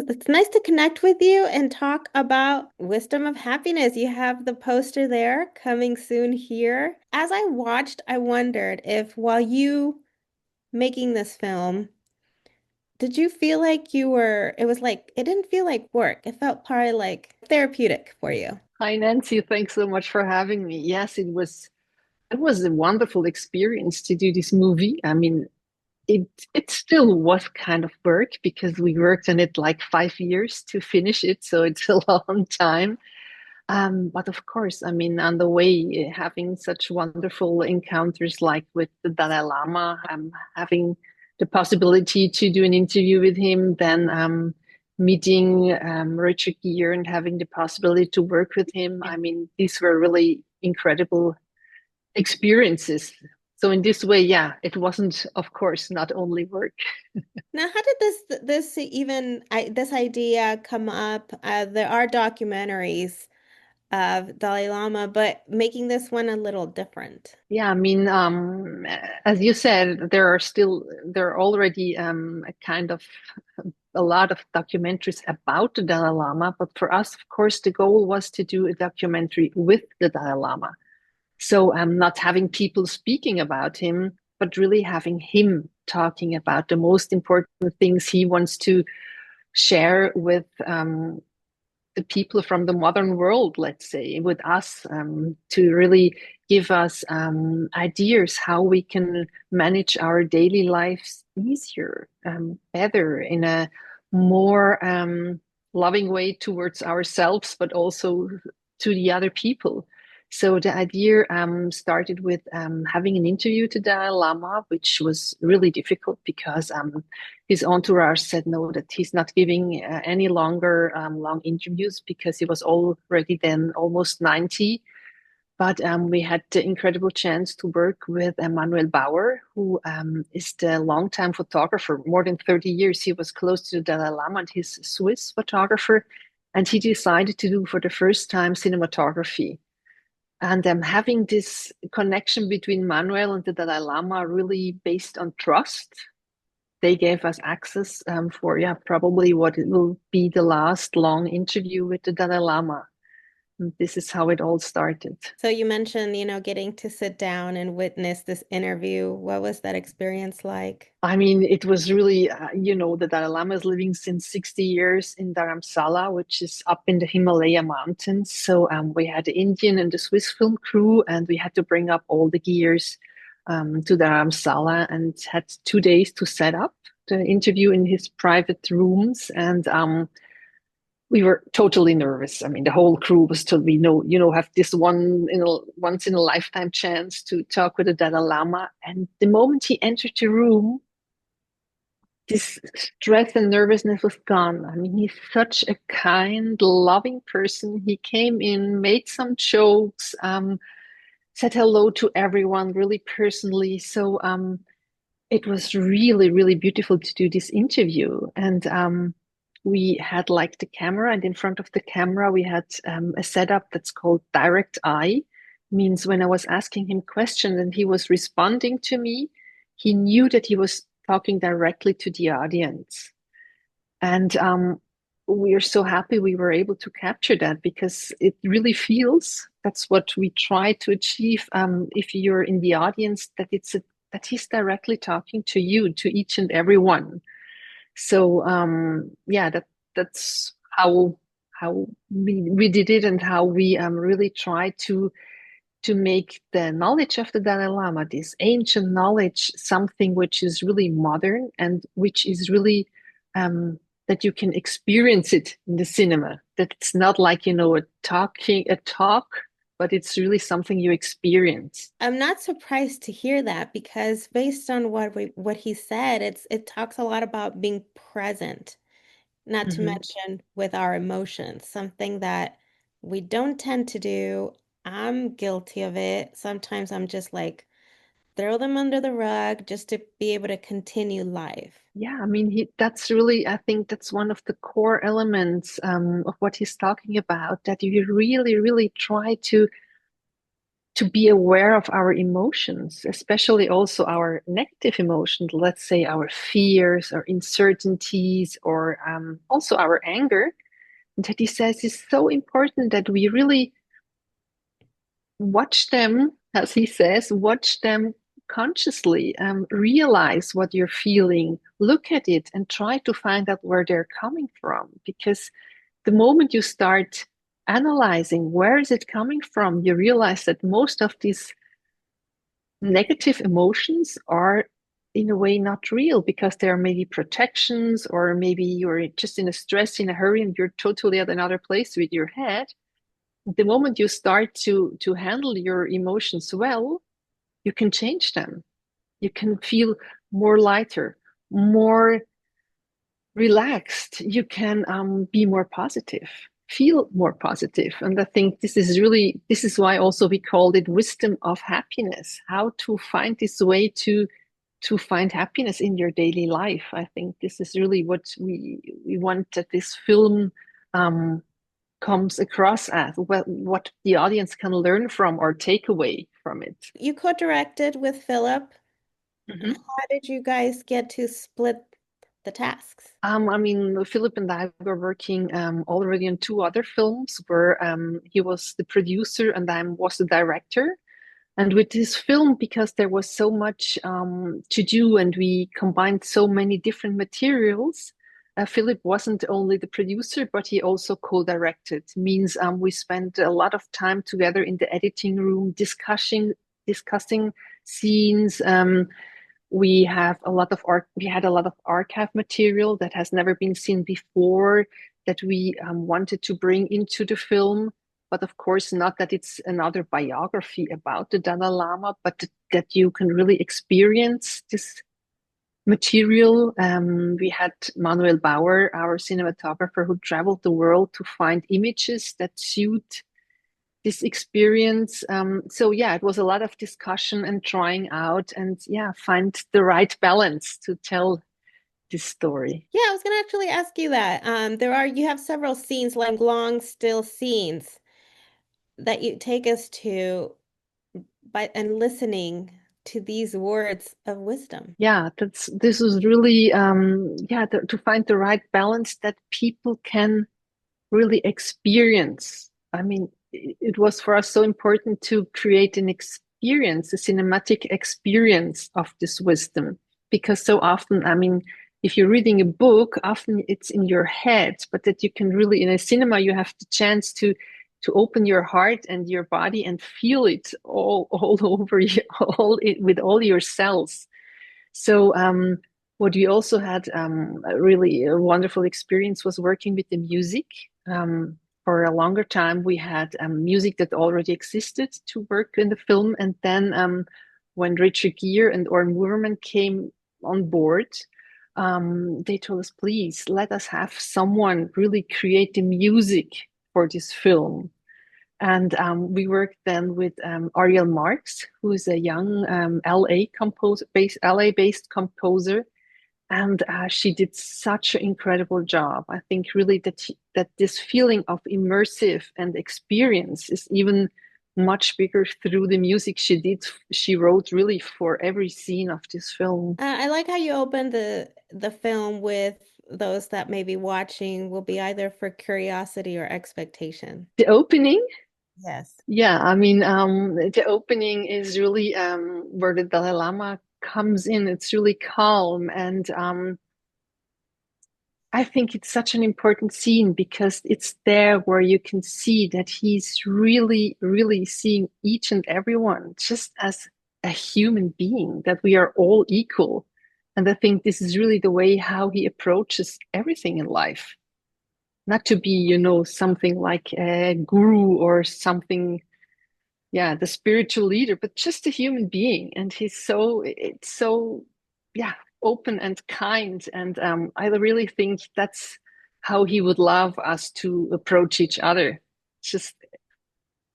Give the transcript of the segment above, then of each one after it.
It's nice to connect with you and talk about Wisdom of Happiness. You have the poster there coming soon here. As I watched, I wondered if while you making this film, did you feel like it was like, it didn't feel like work. It felt probably like therapeutic for you. Hi Nancy, thanks so much for having me. Yes, it was a wonderful experience to do this movie. I mean, it still was kind of work because we worked on it like 5 years to finish it, so it's a long time. But of course, I mean, on the way, having such wonderful encounters like with the Dalai Lama, having the possibility to do an interview with him, then meeting Richard Gere and having the possibility to work with him. I mean, these were really incredible experiences. So in this way, yeah, it wasn't, of course, not only work. Now, how did this idea come up? There are documentaries of Dalai Lama, but making this one a little different. Yeah, I mean, as you said, there are already a kind of a lot of documentaries about the Dalai Lama, but for us, of course, the goal was to do a documentary with the Dalai Lama. So not having people speaking about him, but really having him talking about the most important things he wants to share with the people from the modern world, let's say, with us, to really give us ideas how we can manage our daily lives easier, better, in a more loving way towards ourselves, but also to the other people. So the idea started with having an interview to Dalai Lama, which was really difficult because his entourage said no, that he's not giving any longer long interviews because he was already then almost 90. But we had the incredible chance to work with Manuel Bauer, who is the longtime photographer. More than 30 years, he was close to the Dalai Lama, and he's a Swiss photographer. And he decided to do for the first time cinematography. And having this connection between Manuel and the Dalai Lama really based on trust. They gave us access for, yeah, probably what it will be the last long interview with the Dalai Lama. And this is how it all started. So you mentioned, getting to sit down and witness this interview. What was that experience like? I mean, it was really, the Dalai Lama is living since 60 years in Dharamsala, which is up in the Himalaya mountains. So we had the Indian and the Swiss film crew, and we had to bring up all the gears to Dharamsala and had 2 days to set up the interview in his private rooms. And we were totally nervous. I mean, the whole crew was told we know, have this once in a lifetime chance to talk with the Dalai Lama. And the moment he entered the room, this stress and nervousness was gone. I mean, he's such a kind, loving person. He came in, made some jokes, said hello to everyone really personally. So it was really, really beautiful to do this interview. And we had like the camera, and in front of the camera, we had a setup that's called direct eye. Means when I was asking him questions and he was responding to me, he knew that he was talking directly to the audience. And we are so happy we were able to capture that because it really feels that's what we try to achieve. If you're in the audience, that he's directly talking to you, to each and every one. So yeah, that's how we did it, and how we really try to make the knowledge of the Dalai Lama, this ancient knowledge, something which is really modern and which is really that you can experience it in the cinema. That it's not like, a talk, but it's really something you experience. I'm not surprised to hear that because based on what he said, it talks a lot about being present, not to Mhm. mention with our emotions, something that we don't tend to do. I'm guilty of it. Sometimes I'm just like throw them under the rug just to be able to continue life. Yeah, I mean, that's really, I think that's one of the core elements of what he's talking about, that you really, really try to be aware of our emotions, especially also our negative emotions, let's say our fears or uncertainties or also our anger. And that he says is so important that we really watch them, as he says, watch them consciously, realize what you're feeling, look at it, and try to find out where they're coming from. Because the moment you start analyzing where is it coming from, you realize that most of these negative emotions are in a way not real because there are maybe protections, or maybe you're just in a stress, in a hurry, and you're totally at another place with your head. The moment you start to handle your emotions well, you can change them. You can feel more lighter, more relaxed. You can be more positive, feel more positive. And I think this is why also we called it wisdom of happiness, how to find this way to find happiness in your daily life. I think this is really what we want that this film um, comes across as, what the audience can learn from or take away from it. You co-directed with Philip. Mhm. How did you guys get to split the tasks? I mean, Philip and I were working already on two other films where he was the producer and I was the director. And with this film, because there was so much to do and we combined so many different materials, Philip wasn't only the producer, but he also co-directed. Means we spent a lot of time together in the editing room discussing scenes. We have a lot of art. We had a lot of archive material that has never been seen before that we wanted to bring into the film. But of course, not that it's another biography about the Dalai Lama, but that you can really experience this material. We had Manuel Bauer, our cinematographer, who traveled the world to find images that suit this experience. So yeah, it was a lot of discussion and trying out and yeah, find the right balance to tell this story. Yeah, I was gonna actually ask you that. You have several scenes, like long still scenes that you take us to by and listening to these words of wisdom. Yeah, this was really yeah, to find the right balance that people can really experience. I mean, it was for us so important to create an experience, a cinematic experience of this wisdom. Because so often, I mean, if you're reading a book, often it's in your head, but that you can really, in a cinema, you have the chance to open your heart and your body and feel it all over you, with all your cells. So what we also had a really wonderful experience was working with the music. For a longer time, we had music that already existed to work in the film. And then when Richard Gere and Oren Moorman came on board, they told us, please let us have someone really create the music for this film. And we worked then with Ariel Marks, who is a young LA-based composer, and she did such an incredible job. I think really that this feeling of immersive and experience is even much bigger through the music she did. She wrote really for every scene of this film. I like how you opened the film with those that may be watching will be either for curiosity or expectation. The opening, Yes. yeah, I mean, the opening is really where the Dalai Lama comes in. It's really calm and I think it's such an important scene because it's there where you can see that he's really, really seeing each and everyone just as a human being, that we are all equal. And I think this is really the way how he approaches everything in life. Not to be, something like a guru or something, yeah, the spiritual leader, but just a human being. And it's so, yeah, open and kind. And I really think that's how he would love us to approach each other, just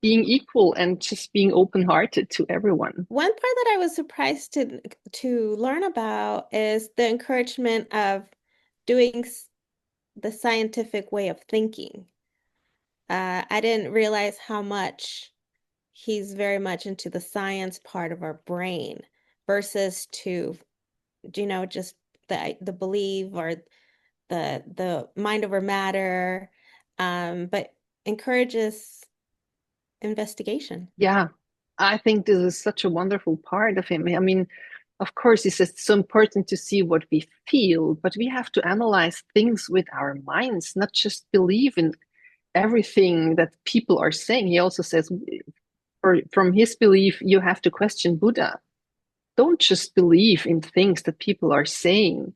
being equal and just being open-hearted to everyone. One part that I was surprised to learn about is the encouragement of doing the scientific way of thinking. I didn't realize how much he's very much into the science part of our brain versus to, just the belief or the mind over matter, but encourages investigation. Yeah, I think this is such a wonderful part of him. I mean, of course, it's just so important to see what we feel, but we have to analyze things with our minds, not just believe in everything that people are saying. He also says, from his belief, you have to question Buddha. Don't just believe in things that people are saying.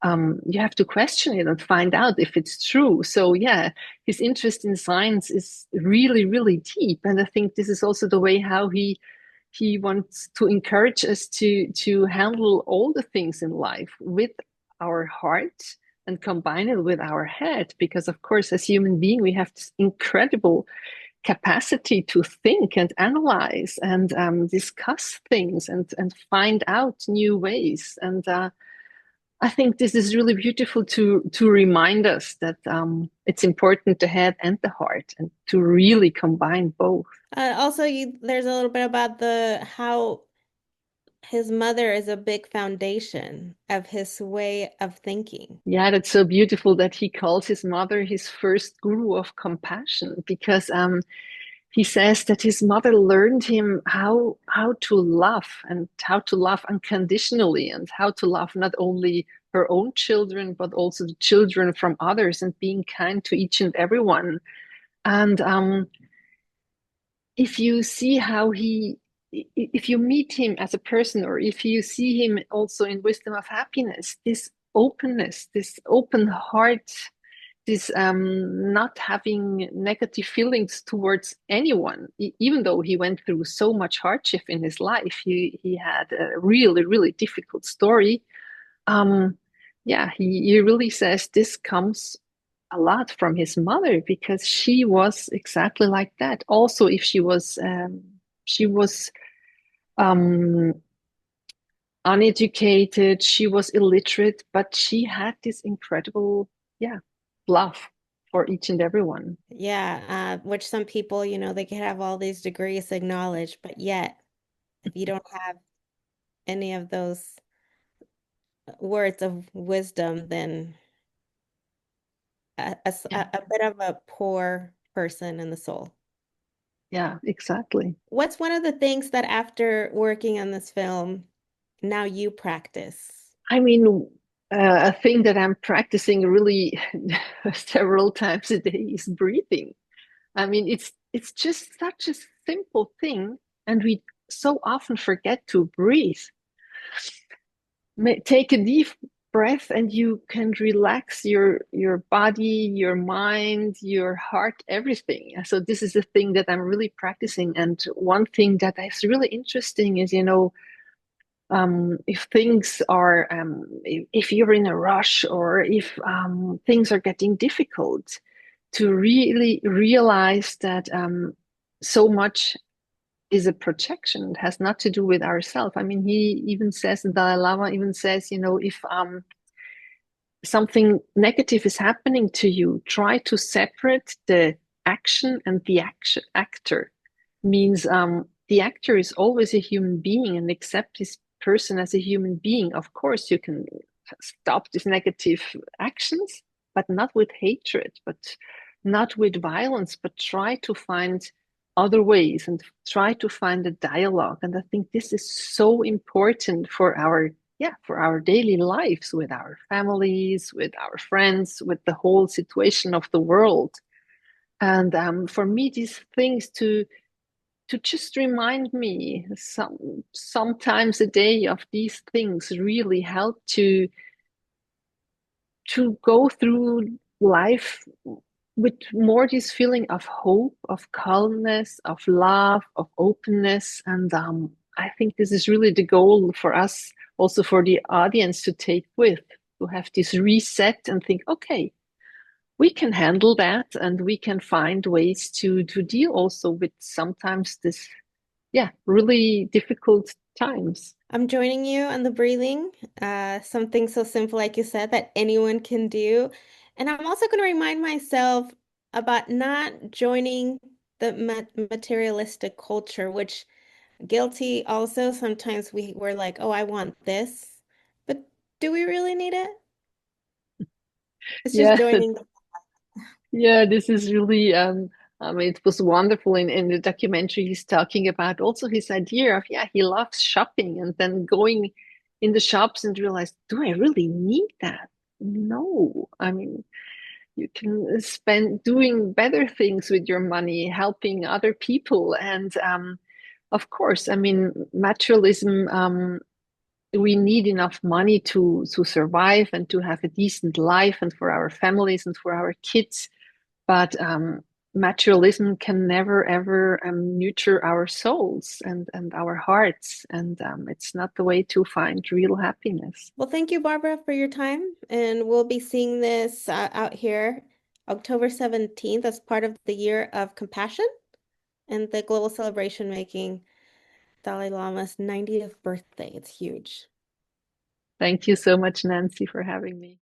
You have to question it and find out if it's true. So, yeah, his interest in science is really, really deep. And I think this is also the way how he wants to encourage us to handle all the things in life with our heart and combine it with our head. Because, of course, as human being, we have this incredible capacity to think and analyze and discuss things and find out new ways. And I think this is really beautiful to remind us that it's important the head and the heart and to really combine both. Also, there's a little bit about the how his mother is a big foundation of his way of thinking. Yeah, that's so beautiful that he calls his mother his first guru of compassion because he says that his mother learned him how to love and how to love unconditionally and how to love not only her own children but also the children from others and being kind to each and everyone. And if you see how if you meet him as a person or if you see him also in Wisdom of Happiness, this openness, this open heart, this not having negative feelings towards anyone, even though he went through so much hardship in his life. He had a really, really difficult story. Um, yeah, he really says this comes a lot from his mother because she was exactly like that. Also, if she was um, uneducated, she was illiterate, but she had this incredible, yeah, love for each and everyone. Yeah, which some people, they can have all these degrees acknowledged, but yet, if you don't have any of those words of wisdom, then Yeah, a bit of a poor person in the soul. yeah, exactly. What's one of the things that after working on this film, now you practice? I mean, a thing that I'm practicing really several times a day is breathing. I mean, it's just such a simple thing, and we so often forget to breathe. Take a deep breath, and you can relax your body, your mind, your heart, everything. So this is a thing that I'm really practicing. And one thing that is really interesting is, if things are, if you're in a rush or if things are getting difficult, to really realize that so much is a projection. It has not to do with ourselves. I mean, he even says, the Dalai Lama even says, if something negative is happening to you, try to separate the action and the actor. Means the actor is always a human being and accept this person as a human being. Of course, you can stop these negative actions, but not with hatred, but not with violence, but try to find other ways and try to find a dialogue. And I think this is so important for our daily lives with our families, with our friends, with the whole situation of the world. And for me, these things to just remind me sometimes a day of these things really help to go through life with more this feeling of hope, of calmness, of love, of openness. And I think this is really the goal for us, also for the audience to take with, to have this reset and think, okay, we can handle that and we can find ways to deal also with sometimes this, yeah, really difficult times. I'm joining you on the breathing, something so simple, like you said, that anyone can do. And I'm also going to remind myself about not joining the materialistic culture, which guilty also sometimes we're like, oh, I want this, but do we really need it? It's just Yeah, joining the yeah, this is really it was wonderful in the documentary he's talking about also his idea of yeah, he loves shopping and then going in the shops and realize, do I really need that? No. I mean, you can spend doing better things with your money, helping other people. And of course, I mean, materialism, we need enough money to survive and to have a decent life and for our families and for our kids. But materialism can never ever nurture our souls and our hearts. And it's not the way to find real happiness. Well, thank you, Barbara, for your time. And we'll be seeing this out here October 17th as part of the Year of Compassion and the global celebration making Dalai Lama's 90th birthday. It's huge. Thank you so much, Nancy, for having me.